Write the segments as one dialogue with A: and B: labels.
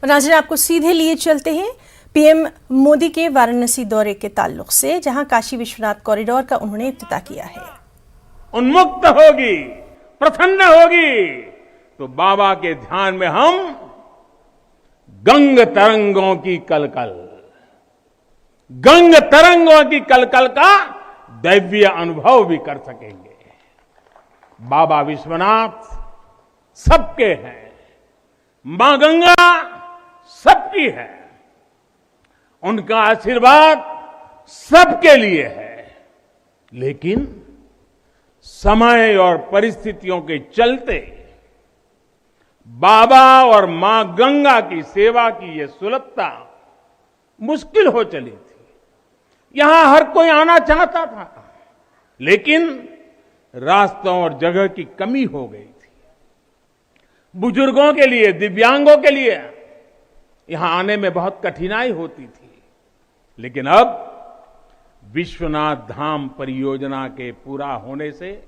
A: नाज़रीन, आपको सीधे लिए चलते हैं पीएम मोदी के वाराणसी दौरे के ताल्लुक से, जहां काशी विश्वनाथ कॉरिडोर का उन्होंने इफ्तिताह किया है।
B: उन्मुक्त होगी, प्रसन्न होगी तो बाबा के ध्यान में हम गंग तरंगों की कलकल, गंग तरंगों की कलकल का दैवीय अनुभव भी कर सकेंगे। बाबा विश्वनाथ सबके हैं, मां गंगा सबकी है, उनका आशीर्वाद सबके लिए है। लेकिन समय और परिस्थितियों के चलते बाबा और मां गंगा की सेवा की ये सुलभता मुश्किल हो चली थी। यहां हर कोई आना चाहता था, लेकिन रास्तों और जगह की कमी हो गई थी। बुजुर्गों के लिए, दिव्यांगों के लिए यहां आने में बहुत कठिनाई होती थी। लेकिन अब विश्वनाथ धाम परियोजना के पूरा होने से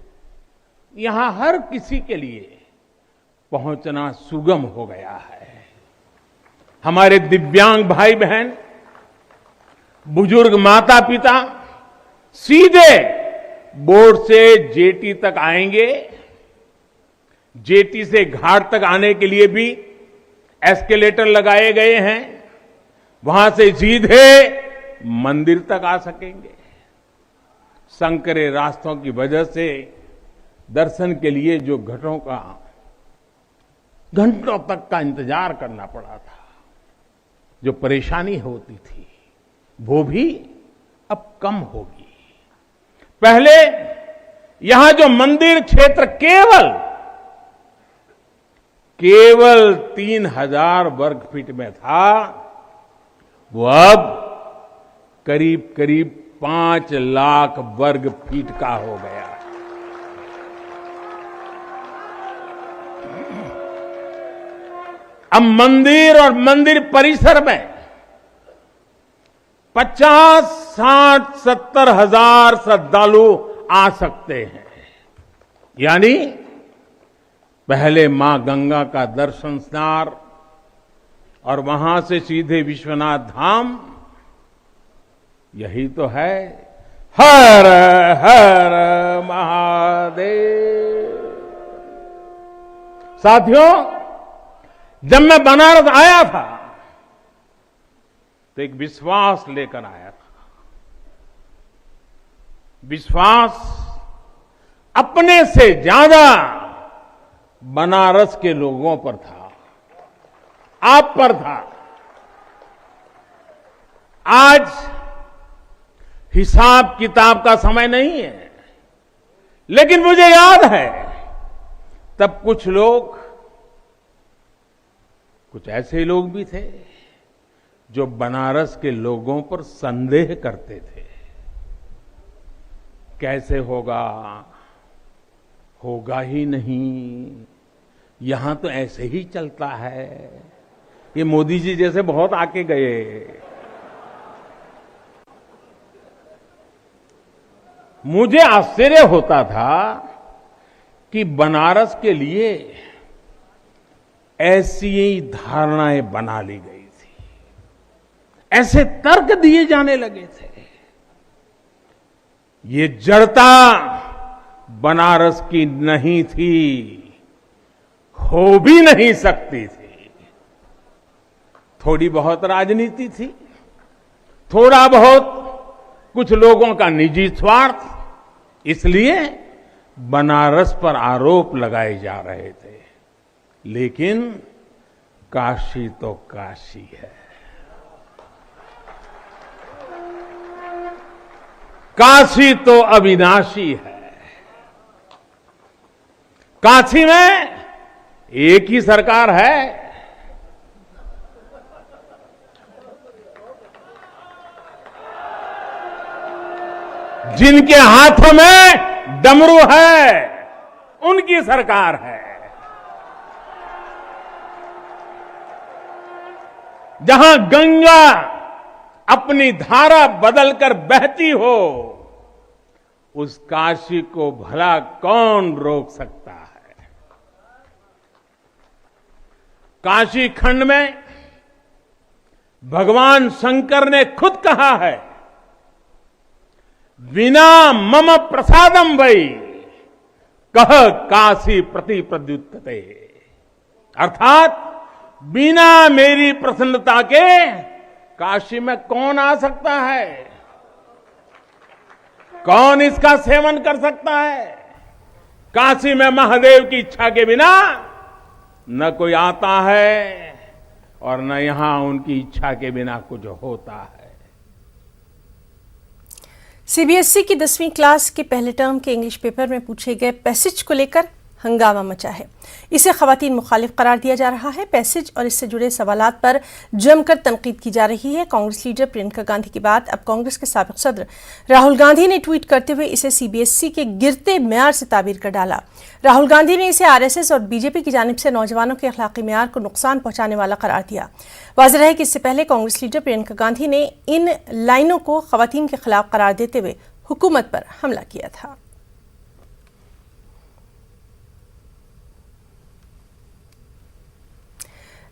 B: यहां हर किसी के लिए पहुंचना सुगम हो गया है। हमारे दिव्यांग भाई बहन, बुजुर्ग माता पिता सीधे बोर्ड से जेटी तक आएंगे। जेटी से घाट तक आने के लिए भी एस्केलेटर लगाए गए हैं, वहां से सीधे मंदिर तक आ सकेंगे। संकरे रास्तों की वजह से दर्शन के लिए जो घंटों तक का इंतजार करना पड़ा था, जो परेशानी होती थी, वो भी अब कम होगी। पहले यहां जो मंदिर क्षेत्र केवल 3000 वर्ग फीट में था, वो अब करीब 5 लाख वर्ग फीट का हो गया। अब मंदिर और मंदिर परिसर में 50, 60, 70 हजार श्रद्धालु आ सकते हैं। यानी पहले मां गंगा का दर्शन स्नान और वहां से सीधे विश्वनाथ धाम, यही तो है हर हर महादेव। साथियों, जब मैं बनारस आया था तो एक विश्वास लेकर आया था। विश्वास अपने से ज्यादा बनारस के लोगों पर था, आप पर था। आज हिसाब किताब का समय नहीं है, लेकिन मुझे याद है तब कुछ ऐसे लोग भी थे जो बनारस के लोगों पर संदेह करते थे। कैसे होगा ही नहीं, यहां तो ऐसे ही चलता है। ये मोदी जी जैसे बहुत आके गए। मुझे आश्चर्य होता था कि बनारस के लिए ऐसी ही धारणाएं बना ली गई थी, ऐसे तर्क दिए जाने लगे थे। ये जड़ता बनारस की नहीं थी, हो भी नहीं सकती थी। थोड़ी बहुत राजनीति थी, थोड़ा बहुत कुछ लोगों का निजी स्वार्थ, इसलिए बनारस पर आरोप लगाए जा रहे थे। लेकिन काशी तो काशी है, काशी तो अविनाशी है। काशी में एक ही सरकार है, जिनके हाथों में डमरू है, उनकी सरकार है। जहां गंगा अपनी धारा बदलकर बहती हो, उस काशी को भला कौन रोक सकता है। काशी खंड में भगवान शंकर ने खुद कहा है, विना मम प्रसादम वै कह काशी प्रति प्रद्युत्ते, अर्थात बिना मेरी प्रसन्नता के काशी में कौन आ सकता है, कौन इसका सेवन कर सकता है। काशी में महादेव की इच्छा के बिना न कोई आता है और न यहां उनकी इच्छा के बिना कुछ होता है।
A: सीबीएसई की 10वीं क्लास के पहले टर्म के इंग्लिश पेपर में पूछे गए पैसेज को लेकर हंगामा मचा है। इसे खवातीन मुखालिफ करार दिया जा रहा है। पैसेज और इससे जुड़े सवालात पर जमकर तनकीद की जा रही है। कांग्रेस लीडर प्रियंका गांधी की बात अब कांग्रेस के साबिक सदर राहुल गांधी ने ट्वीट करते हुए इसे सीबीएसई के गिरते मेयार से ताबीर कर डाला। राहुल गांधी ने इसे आरएसएस और बीजेपी की जानिब से नौजवानों के अखलाकी मेयार को नुकसान पहुंचाने वाला करार दिया। वाज़ेह है कि इससे पहले कांग्रेस लीडर प्रियंका गांधी ने इन लाइनों को खवातीन के खिलाफ करार देते हुए हुकूमत पर हमला किया था।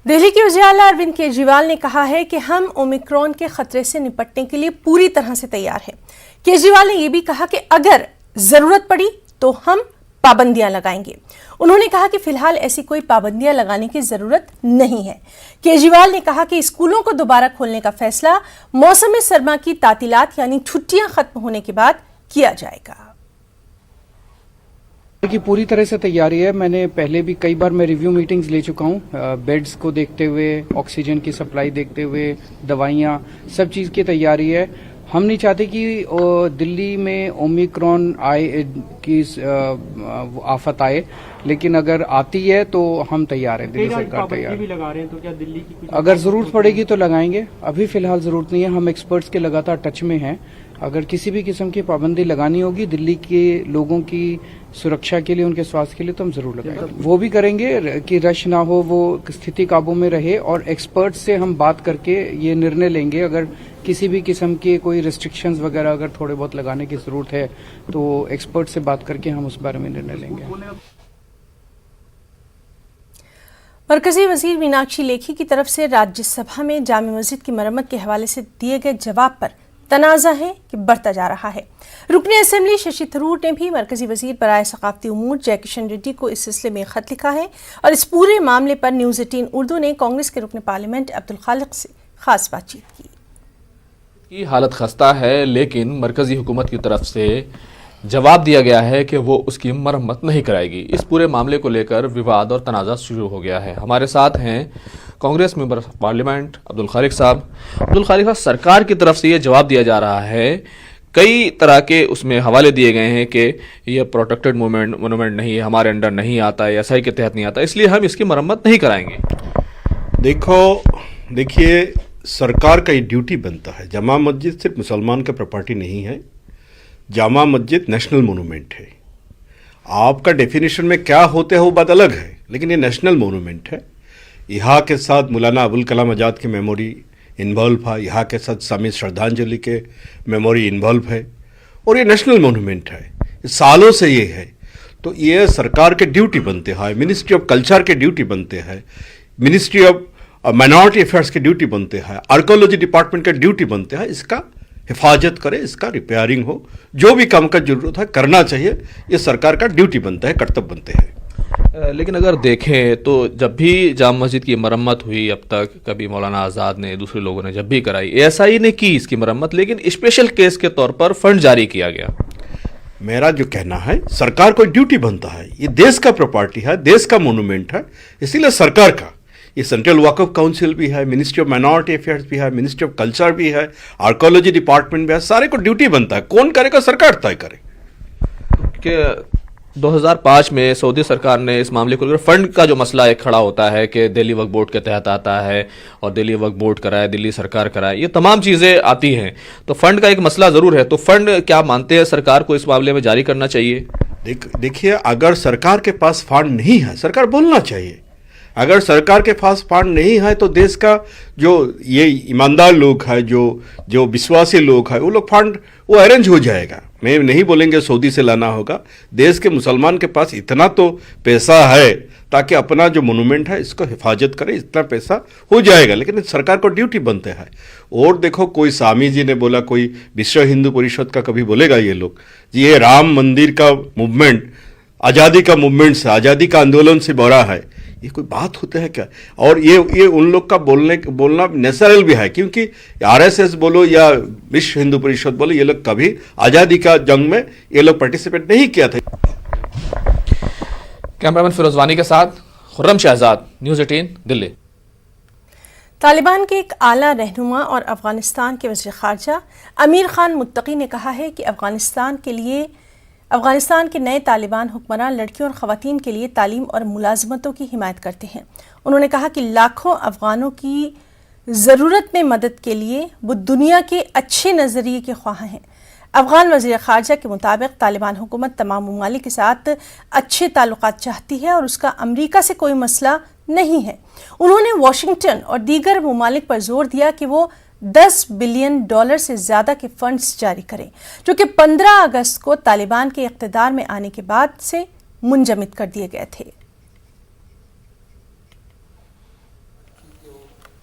A: दिल्ली के उजियाला अरविंद केजरीवाल ने कहा है कि हम ओमिक्रॉन के खतरे से निपटने के लिए पूरी तरह से तैयार हैं। केजरीवाल ने यह भी कहा कि अगर जरूरत पड़ी तो हम पाबंदियां लगाएंगे। उन्होंने कहा कि फिलहाल ऐसी कोई पाबंदियां लगाने की जरूरत नहीं है। केजरीवाल ने कहा कि स्कूलों को दोबारा खोलने का फैसला मौसम सरमा की तातीलात यानी छुट्टियां खत्म होने के बाद किया जाएगा।
C: की पूरी तरह से तैयारी है। मैंने पहले भी कई बार मैं रिव्यू मीटिंग्स ले चुका हूं, बेड्स को देखते हुए, ऑक्सीजन की सप्लाई देखते हुए, दवाइयां, सब चीज की तैयारी है। हम नहीं चाहते कि दिल्ली में ओमिक्रॉन की आफत आए, लेकिन अगर आती है तो हम तैयार हैं। दिल्ली सरकार तैयार भी लगा रहे हैं, तो क्या दिल्ली की कुछ अगर जरूरत पड़ेगी तो लगाएंगे। अभी फिलहाल जरूरत नहीं है। हम एक्सपर्ट्स के लगातार टच में हैं। अगर किसी भी किस्म की पाबंदी लगानी होगी दिल्ली के लोगों की सुरक्षा के लिए, उनके स्वास्थ्य के लिए, तो हम जरूर लगाएंगे। वो भी करेंगे कि रश ना हो, वो स्थिति काबू में रहे, और एक्सपर्ट्स से हम बात करके ये निर्णय लेंगे। अगर किसी भी किस्म के कोई रिस्ट्रिक्शंस वगैरह अगर थोड़े बहुत लगाने की जरूरत है तो एक्सपर्ट से बात करके हम उस बारे में निर्णय लेंगे।
A: मरकजी वजीर मीनाक्षी लेखी की तरफ से राज्यसभा में जामे मस्जिद की मरम्मत के हवाले से दिए गए जवाब पर तनाज़ा है कि बढ़ता जा रहा है। रुकने असेंबली शशि थरूर ने भी मरकजी वजीर बराए सकाफती उमूर जय किशन रेड्डी को इस सिलसिले में खत लिखा है और इस पूरे मामले पर न्यूज़ 18 उर्दू ने कांग्रेस के रुकने पार्लियामेंट अब्दुल खालिक से खास बातचीत की।
D: हालत खस्ता है, लेकिन मरकजी हुकूमत की तरफ से जवाब दिया गया है कि वो उसकी मरम्मत नहीं कराएगी। इस पूरे मामले को लेकर विवाद और तनाज़ा शुरू हो गया है। हमारे साथ हैं कांग्रेस मेंबर पार्लियामेंट अब्दुल खालिक साहब। अब्दुल खालिक साहब, सरकार की तरफ से ये जवाब दिया जा रहा है, कई तरह के उसमें हवाले दिए गए हैं कि यह प्रोटेक्टेड मोनूमेंट नहीं है, हमारे अंडर नहीं आता है, एसआई के तहत नहीं आता, इसलिए हम इसकी मरम्मत नहीं कराएंगे।
E: देखिए, सरकार का ये ड्यूटी बनता है। जामा मस्जिद सिर्फ मुसलमान का प्रॉपर्टी नहीं है। जामा मस्जिद नेशनल मोनूमेंट है। आपका डेफिनेशन में क्या होते हैं वो बात अलग है, लेकिन ये नेशनल मोनूमेंट है। यहाँ के साथ मौलाना अबुल कलाम आज़ाद की मेमोरी इन्वॉल्व है, यहाँ के साथ स्वामी श्रद्धांजलि के मेमोरी इन्वॉल्व है, और ये नेशनल मोनूमेंट है, सालों से ये है। तो ये सरकार के ड्यूटी बनते हैं, मिनिस्ट्री ऑफ कल्चर के ड्यूटी बनते हैं, मिनिस्ट्री ऑफ माइनॉरिटी अफेयर्स के ड्यूटी बनते हैं, आर्कोलॉजी डिपार्टमेंट के ड्यूटी बनते हैं। इसका हिफाजत करे, इसका रिपेयरिंग हो, जो भी काम का जरूरत है करना चाहिए। ये सरकार का ड्यूटी बनता है, कर्तव्य बनते हैं।
D: लेकिन अगर देखें तो जब भी जामा मस्जिद की मरम्मत हुई अब तक, कभी मौलाना आज़ाद ने, दूसरे लोगों ने जब भी कराई, एएसआई ने की इसकी मरम्मत, लेकिन स्पेशल केस के तौर पर फंड जारी किया गया।
E: मेरा जो कहना है, सरकार को ड्यूटी बनता है। ये देश का प्रॉपर्टी है, देश का मोनूमेंट है, इसीलिए सरकार का ये सेंट्रल वक्फ काउंसिल भी है, मिनिस्ट्री ऑफ माइनॉरिटी अफेयर्स भी है, मिनिस्ट्री ऑफ कल्चर भी है, आर्कोलॉजी डिपार्टमेंट भी है, सारे को ड्यूटी बनता है। कौन करेगा? सरकार तय करे।
D: कि 2005 में सऊदी सरकार ने इस मामले को लेकर फंड का जो मसला एक खड़ा होता है कि दिल्ली वक्फ बोर्ड के तहत आता है और दिल्ली वक्फ बोर्ड कराए, दिल्ली सरकार कराए, ये तमाम चीज़ें आती हैं, तो फंड का एक मसला ज़रूर है। तो फंड क्या मानते हैं सरकार को इस मामले में जारी करना चाहिए?
E: देखिए, अगर सरकार के पास फंड नहीं है, सरकार बोलना चाहिए। अगर सरकार के पास फंड नहीं है तो देश का जो ये ईमानदार लोग हैं, जो विश्वासी लोग हैं, वो लोग फंड वो अरेंज हो जाएगा। मैं नहीं बोलेंगे सऊदी से लाना होगा। देश के मुसलमान के पास इतना तो पैसा है, ताकि अपना जो मोनूमेंट है इसको हिफाजत करें, इतना पैसा हो जाएगा। लेकिन सरकार को ड्यूटी बनते हैं। और देखो, कोई स्वामी जी ने बोला, कोई विश्व हिंदू परिषद का कभी बोलेगा ये लोग जी ये राम मंदिर का मूवमेंट आज़ादी का मूवमेंट से, आज़ादी का आंदोलन से बड़ा है, ये कोई बात होता है क्या? और ये उन लोग का बोलना नेचुरल भी है, क्योंकि आरएसएस बोलो या विश्व हिंदू परिषद बोलो, ये लोग कभी आज़ादी का जंग में ये लोग पार्टिसिपेट नहीं किया था।
D: कैमरामैन फिरोज वानी के साथ खुर्रम शहजाद, न्यूज़ 18 दिल्ली।
A: तालिबान के एक आला रहनुमा और अफगानिस्तान के वज़ीर ख़ारजा अमीर खान मुत्तकी ने कहा है कि अफगानिस्तान के नए तालिबान हुक्मरान लड़कियों और ख़वातीन के लिए तालीम और मुलाजमतों की हिमायत करते हैं। उन्होंने कहा कि लाखों अफगानों की ज़रूरत में मदद के लिए वो दुनिया के अच्छे नज़रिए के ख्वाह हैं। अफगान वज़ीर ख़ारजा के मुताबिक तालिबान हुकूमत तमाम ममालिक के साथ अच्छे ताल्लुकात चाहती है और उसका अमरीका से कोई मसला नहीं है। उन्होंने वाशिंगटन और दीगर ममालिक पर जोर दिया कि वो $10 बिलियन से ज़्यादा के फंड्स जारी करें, जो कि 15 अगस्त को तालिबान के इक़्तिदार में आने के बाद से मुंजमद कर दिए गए थे।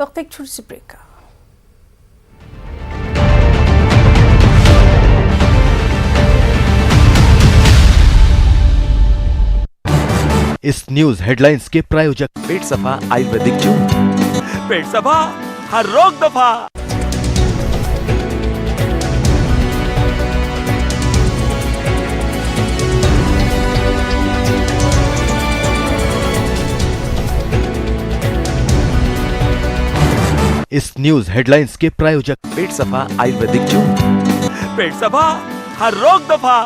A: वक्त एक छोटी सी ब्रेक का।
F: इस न्यूज हेडलाइंस के प्रायोजक
G: पेट सफा आयुर्वेदिक जून, पेट सफा हर रोग दफा।
F: इस न्यूज हेडलाइंस के प्रायोजक
G: पेट सफा आयुर्वेदिक जून, पेट सफा हर रोग दफा।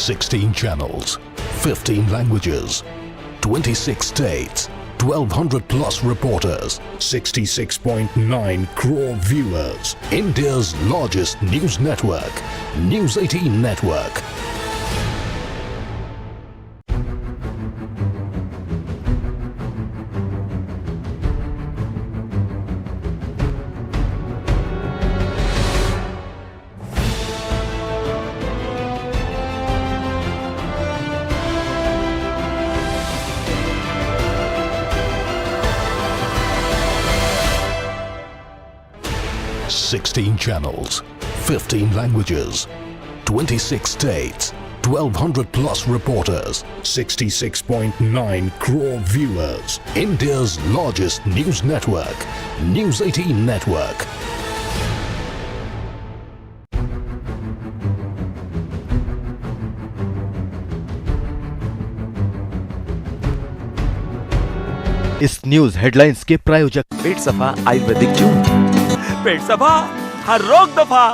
H: $16 channels, 15 languages, 26 states, 1,200 plus reporters, 66.9 crore viewers. India's largest news network, News 18 Network. $16 channels, 15 languages, 26 states, 1,200 plus reporters, 66.9 crore viewers. India's largest news network, News 18 Network.
F: इस न्यूज हेडलाइंस के प्रायोजक
G: पेट सफा आयुर्वेदिक जून, पेट सफा हर रोग दफा।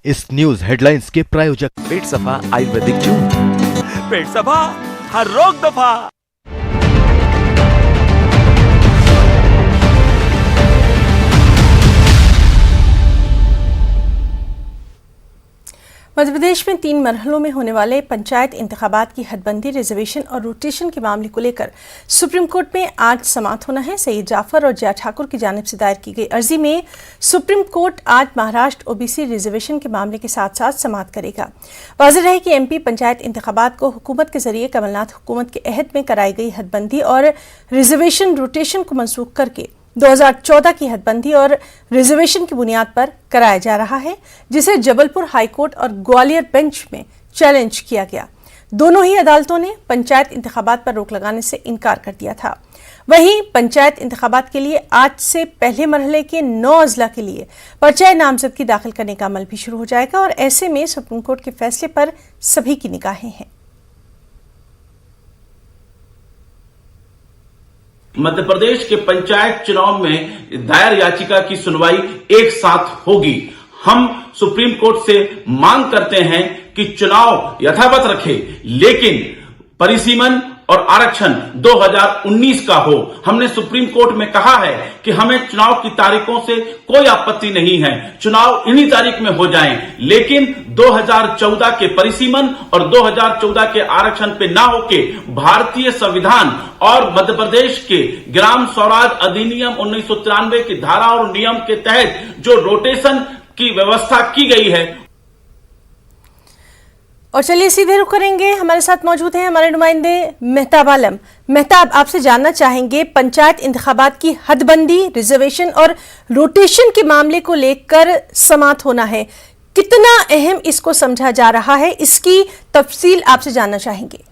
F: इस न्यूज हेडलाइंस के प्रायोजक
G: पेट सफा आयुर्वेदिक जून, पेट सफा हर रोग दफा।
A: मध्य प्रदेश में 3 मरहलों में होने वाले पंचायत इंतखाबात की हदबंदी, रिजर्वेशन और रोटेशन के मामले को लेकर सुप्रीम कोर्ट में आज समाअत होना है। सईद जाफर और जया ठाकुर की जानिब से दायर की गई अर्जी में सुप्रीम कोर्ट आज महाराष्ट्र ओबीसी रिजर्वेशन के मामले के साथ साथ समाअत करेगा। वाज़ेह रहे कि एमपी पंचायत इंतखाबात को हुकूमत के जरिए कमलनाथ हुकूमत के अहद में कराई गई हदबंदी और रिजर्वेशन रोटेशन को मनसूख करके 2014 की हदबंदी और रिजर्वेशन की बुनियाद पर कराया जा रहा है, जिसे जबलपुर हाईकोर्ट और ग्वालियर बेंच में चैलेंज किया गया। दोनों ही अदालतों ने पंचायत इंतखाबात पर रोक लगाने से इनकार कर दिया था। वहीं पंचायत इंतखाबात के लिए आज से पहले मरहले के 9 अजला के लिए पर्चा नामजदगी दाखिल करने का अमल भी शुरू हो जाएगा और ऐसे में सुप्रीम कोर्ट के फैसले पर सभी की निगाहें हैं।
I: मध्य प्रदेश के पंचायत चुनाव में दायर याचिका की सुनवाई एक साथ होगी। हम सुप्रीम कोर्ट से मांग करते हैं कि चुनाव यथावत रखे, लेकिन परिसीमन और आरक्षण 2019 का हो। हमने सुप्रीम कोर्ट में कहा है कि हमें चुनाव की तारीखों से कोई आपत्ति नहीं है, चुनाव इन्हीं तारीख में हो जाएं, लेकिन 2014 के परिसीमन और 2014 के आरक्षण पे ना होके भारतीय संविधान और मध्य प्रदेश के ग्राम स्वराज अधिनियम 1993 की धारा और नियम के तहत जो रोटेशन की व्यवस्था की गई है।
A: और चलिए सीधे रुख करेंगे, हमारे साथ मौजूद हैं हमारे नुमाइंदे मेहताब आलम। मेहताब, आपसे जानना चाहेंगे पंचायत इंतखाबात की हदबंदी, रिजर्वेशन और रोटेशन के मामले को लेकर समाअत होना है, कितना अहम इसको समझा जा रहा है, इसकी तफसील आपसे जानना चाहेंगे।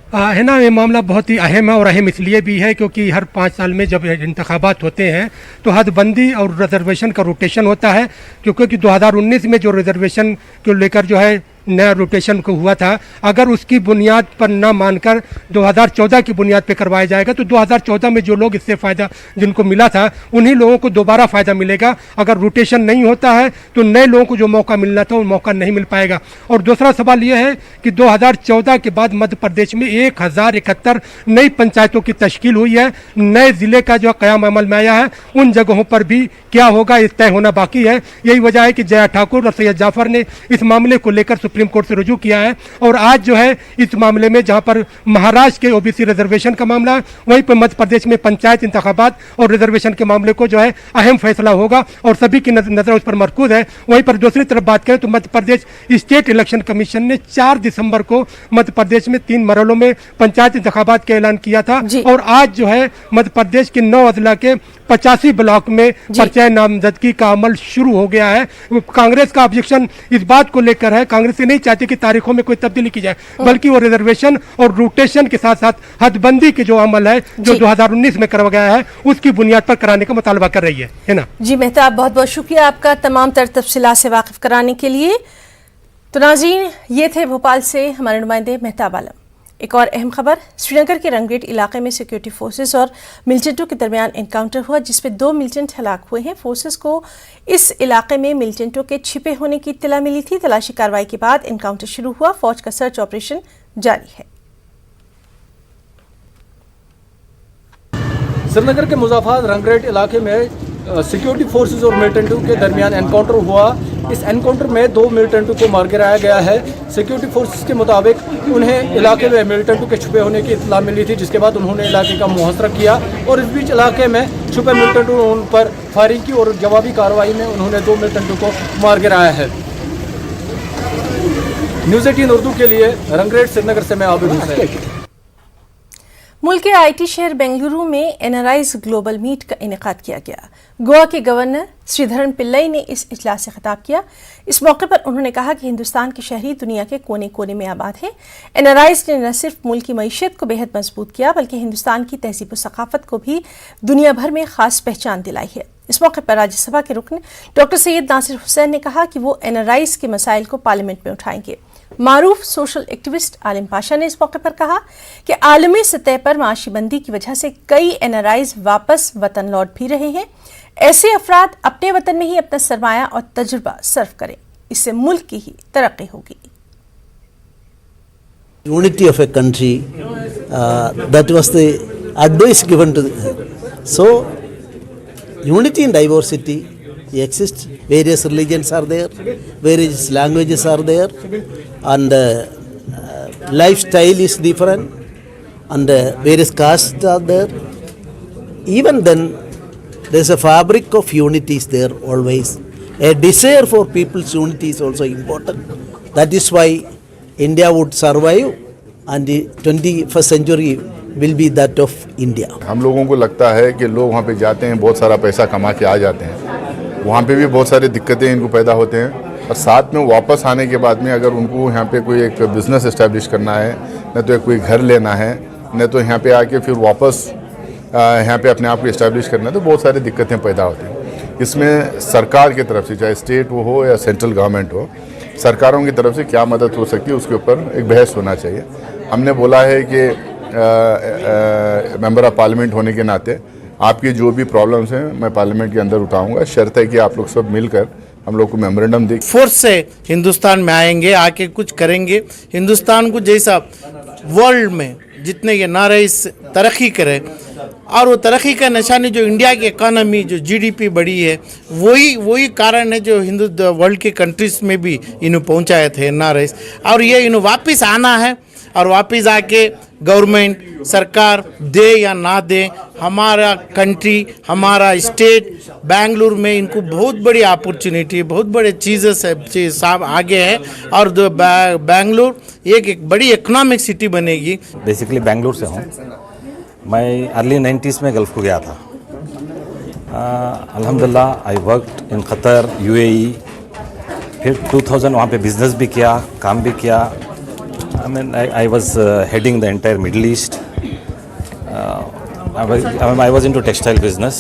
J: है ना, ये मामला बहुत ही अहम है और अहम इसलिए भी है क्योंकि हर 5 साल में जब इंतखाबात होते हैं तो हदबंदी और रिजर्वेशन का रोटेशन होता है, क्योंकि 2019 में जो रिजर्वेशन को लेकर जो है नया रोटेशन को हुआ था, अगर उसकी बुनियाद पर ना मानकर 2014 की बुनियाद पे करवाया जाएगा तो 2014 में जो लोग इससे फ़ायदा जिनको मिला था उन्हीं लोगों को दोबारा फ़ायदा मिलेगा। अगर रोटेशन नहीं होता है तो नए लोगों को जो मौका मिलना था वो मौका नहीं मिल पाएगा। और दूसरा सवाल ये है कि 2014 के बाद मध्य प्रदेश में 1071 नई पंचायतों की तश्कील हुई है। नए ज़िले का जो क़याम अमल में आया है उन जगहों पर भी क्या होगा इस तय होना बाकी है। यही वजह है कि जया ठाकुर और सैयद जाफर ने इस मामले को लेकर सुप्रीम कोर्ट से रुजू किया है और आज जो है इस मामले में जहां पर महाराष्ट्र के ओबीसी रिजर्वेशन का मामला है, वहीं पर मध्य प्रदेश में पंचायत इंतखाबात और रिजर्वेशन के मामले को जो है अहम फैसला होगा और सभी की नजर उस पर मरकूज है। वहीं पर दूसरी तरफ बात करें तो Madhya Pradesh state election commission ने 4 दिसंबर को मध्य प्रदेश में 3 मरहलों में पंचायत इंतखाबात का ऐलान किया था और आज जो है मध्य प्रदेश के 9 अजला के 85 ब्लॉक में पर्चा नामजदगी का अमल शुरू हो गया है। कांग्रेस का ऑब्जेक्शन इस बात को लेकर है, कांग्रेस नहीं चाहती कि तारीखों में कोई तब्दीली की जाए, बल्कि वो रिजर्वेशन और रोटेशन के साथ साथ हदबंदी के जो अमल है जो 2019 में करवाया गया है उसकी बुनियाद पर कराने का मुतालबा कर रही है ना। जी
A: मेहताब, बहुत बहुत शुक्रिया आपका तमाम तर तफसीलात से वाकिफ कराने के लिए। तो नाज़रीन, ये थे भोपाल से हमारे नुमाइंदे मेहताब आलम। एक और अहम खबर, श्रीनगर के रंगरेट इलाके में सिक्योरिटी फोर्सेस और मिलिटेंटों के दरमियान एनकाउंटर हुआ जिसमें 2 मिलिटेंट हलाक हुए हैं। फोर्सेस को इस इलाके में मिलिटेंटों के छिपे होने की इत्तला मिली थी। तलाशी कार्रवाई के बाद एनकाउंटर शुरू हुआ। फौज का सर्च ऑपरेशन जारी है।
K: श्रीनगर के मुज़फ्फर रंगरेट इलाके में सिक्योरिटी फोर्सेस और मिलिटेंटों के दरमियान एनकाउंटर हुआ। इस एनकाउंटर में 2 मिलिटेंटों को मार गिराया गया है। सिक्योरिटी फोर्सेस के मुताबिक उन्हें इलाके में मिलिटेंटों के छुपे होने की इत्तला मिली थी, जिसके बाद उन्होंने इलाके का मुहासरा किया और इस बीच इलाके में छुपे मिलिटेंटों ने उन पर फायरिंग की और जवाबी कार्रवाई में उन्होंने 2 मिलिटेंटों को मार गिराया है। न्यूज़ 18 उर्दू के लिए रंगरेट श्रीनगर से मैं आबिद हुसैन।
A: मुल्क के आईटी शहर बेंगलुरु में एनआरआईज ग्लोबल मीट का इनेकाद किया गया। गोवा के गवर्नर श्रीधरन पिल्लई ने इस इजलास से खिताब किया। इस मौके पर उन्होंने कहा कि हिंदुस्तान के शहरी दुनिया के कोने कोने में आबाद हैं। एनआरआईज ने न सिर्फ मुल्क की मईशत को बेहद मजबूत किया बल्कि हिंदुस्तान की तहजीब और सकाफत को भी दुनिया भर में खास पहचान दिलाई है। इस मौके पर राज्यसभा के रुकन डॉक्टर सैयद नासिर हुसैन ने कहा कि वो एनआरआईज के मसाइल को पार्लियामेंट में उठाएंगे। मारूफ सोशल एक्टिविस्ट आलिम पाशा ने इस मौके पर कहा कि आलमी सतह पर माशी बंदी की वजह से कई एनआरआईज वापस वतन लौट भी रहे हैं। ऐसे अफराद अपने वतन में ही अपना सरमाया और तजुर्बा सर्व करें, इससे मुल्क की ही तरक्की होगी।
L: Unity of a country, that was the advice given to. So, unity in diversity exists. Various religions are there, various languages are there, and lifestyle is different, and various castes are there. Even then, there's a fabric of unity is there always. A desire for people's unity is also important. That is why India would survive, and the 21st century will be that of India.
M: हम लोगों को लगता है कि लोग वहाँ पे जाते हैं, बहुत सारा पैसा कमा के आ जाते हैं, वहाँ पे भी बहुत सारी दिक्कतें इनको पैदा होते हैं, और साथ में वापस आने के बाद में अगर उनको यहाँ पे कोई एक बिज़नेस इस्टेब्लिश करना है, न तो कोई घर लेना है, न तो यहाँ पे आके फिर वापस यहाँ पे अपने आप को इस्टेब्लिश करना है, तो बहुत सारी दिक्कतें पैदा होती हैं। इसमें सरकार की तरफ से, चाहे स्टेट वो हो या सेंट्रल गवर्नमेंट हो, सरकारों की तरफ से क्या मदद हो सकती है उसके ऊपर एक बहस होना चाहिए। हमने बोला है कि मेंबर ऑफ पार्लियामेंट होने के नाते आपकी जो भी प्रॉब्लम्स हैं मैं पार्लियामेंट के अंदर उठाऊंगा, शर्त है कि आप लोग सब मिलकर हम लोग को मेमोरेंडम दे।
N: फोर्स से हिंदुस्तान में आएंगे, आके कुछ करेंगे, हिंदुस्तान को जैसा वर्ल्ड में जितने ये नारे तरक्की करे, और वो तरक्की का निशानी जो इंडिया की इकोनॉमी जो जीडीपी बढ़ी है, वही कारण है जो हिंदू वर्ल्ड के कंट्रीज में भी इन्हें पहुंचाए थे नारे, और ये इन्हें वापस आना है, और वापस आके गवर्नमेंट सरकार दे या ना दे, हमारा कंट्री, हमारा स्टेट बेंगलुरु में इनको बहुत बड़ी अपॉर्चुनिटी, बहुत बड़े चीज़ें सब आगे है, और बेंगलुरु एक बड़ी इकोनॉमिक सिटी बनेगी।
O: बेसिकली बेंगलुरु से हूँ मैं। अर्ली 90s में गल्फ़ को गया था। अल्हम्दुलिल्लाह आई वर्कड इन क़तर, UAE, फिर 2000 वहाँ पे बिज़नेस भी किया, काम भी किया। I was heading the entire Middle East. I was into textile business.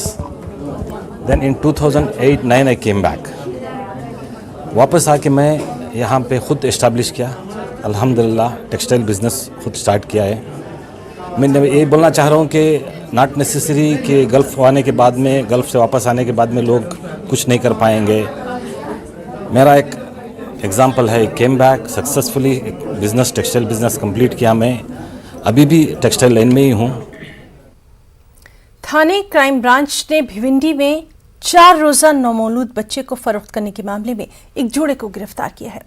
O: Then in 2008-9 I came back. वापस आके मैं यहाँ पे ख़ुद इस्टेब्लिश किया। अल्हम्दुलिल्लाह टेक्सटाइल बिज़नेस ख़ुद स्टार्ट किया है। मैं ये बोलना चाह रहा हूँ कि नॉट नेसेसरी कि गल्फ़ आने के बाद में, गल्फ़ से वापस आने के बाद में लोग कुछ नहीं कर पाएंगे। मेरा एक एग्जाम्पल है, came back successfully, business textile business complete किया। मैं अभी भी टेक्सटाइल लाइन में ही हूँ।
A: थाने क्राइम ब्रांच ने भिवंडी में 4 रोज़ा नौमौलूद बच्चे को फरोख्त करने के मामले में एक जोड़े को गिरफ्तार किया है।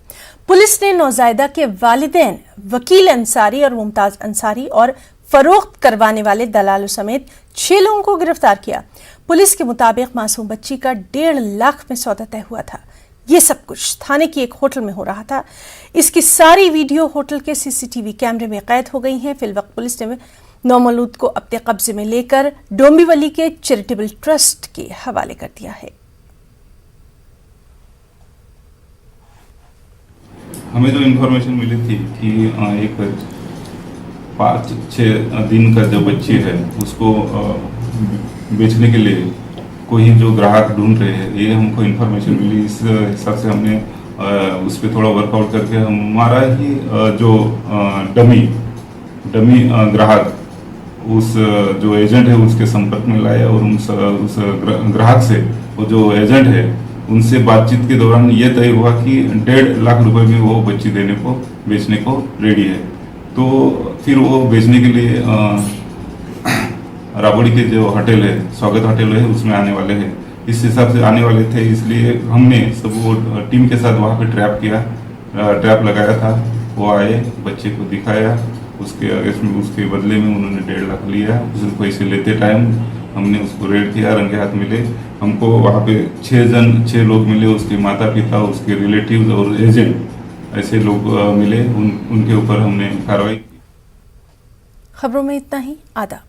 A: पुलिस ने नौजायदा के वालिदैन वकील अंसारी और मुमताज अंसारी और फरोख्त करवाने वाले दलालों समेत 6 लोगों को गिरफ्तार किया। पुलिस के मुताबिक मासूम बच्ची का 1.5 लाख में सौदा तय हुआ था। ये सब कुछ थाने की एक होटल में हो रहा था। इसकी सारी वीडियो होटल के CCTV कैमरे में कैद हो गई हैं। फिलवक्त पुलिस ने नौमौलूद को अपने कब्जे में लेकर डोंबिवली के चैरिटेबल ट्रस्ट के हवाले कर दिया है।
P: हमें जो इन्फॉर्मेशन मिली थी कि एक 5-6 दिन का जो बच्ची है उसको बेचने के लिए कोई जो ग्राहक ढूंढ रहे हैं, ये हमको इन्फॉर्मेशन मिली। इस हिसाब से हमने उस पर थोड़ा वर्कआउट करके हमारा ही जो डमी ग्राहक उस जो एजेंट है उसके संपर्क में लाया, और उस ग्राहक से वो जो एजेंट है उनसे बातचीत के दौरान ये तय हुआ कि 1.5 लाख रुपए में वो बच्ची बेचने को रेडी है। तो फिर वो बेचने के लिए राबड़ी के जो होटल है, स्वागत होटल है, उसमें आने वाले हैं। इस हिसाब से आने वाले थे, इसलिए हमने सब वो टीम के साथ वहाँ पे ट्रैप लगाया था। वो आए, बच्चे को दिखाया, उसके बदले में उन्होंने 1.5 लाख लिया। उसको पैसे लेते टाइम हमने उसको रेड किया, रंगे हाथ मिले। हमको वहाँ पे 6 लोग मिले, उसके माता पिता, उसके रिलेटिव्स और एजेंट, ऐसे लोग मिले। उनके ऊपर हमने कार्रवाई की।
A: खबरों में इतना ही। आदाब।